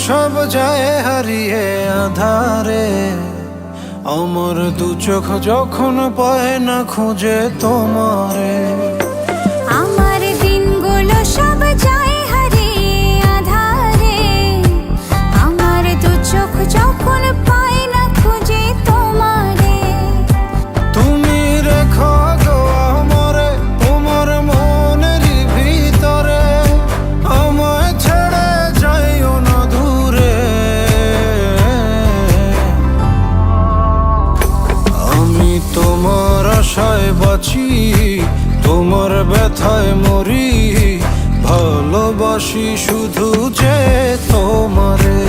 সব যায় হারিয়ে আধারে, আমার দু চোখ যখন পায় না খুঁজে তোমারে। আমার দিনগুলো সব যায় হারিয়ে আধারে, আমার দু চোখ যখন পায় না খুঁজে তোমারে। তুমি রেখো গো আমারে তোমার মনের ভিতরে, আমায় ছেড়ে যাইও না দূরে। আমি তোমার আশায় বাঁচি, তোমার ব্যথায় মরি, ভালোবাসি শুধু যে তোমারে।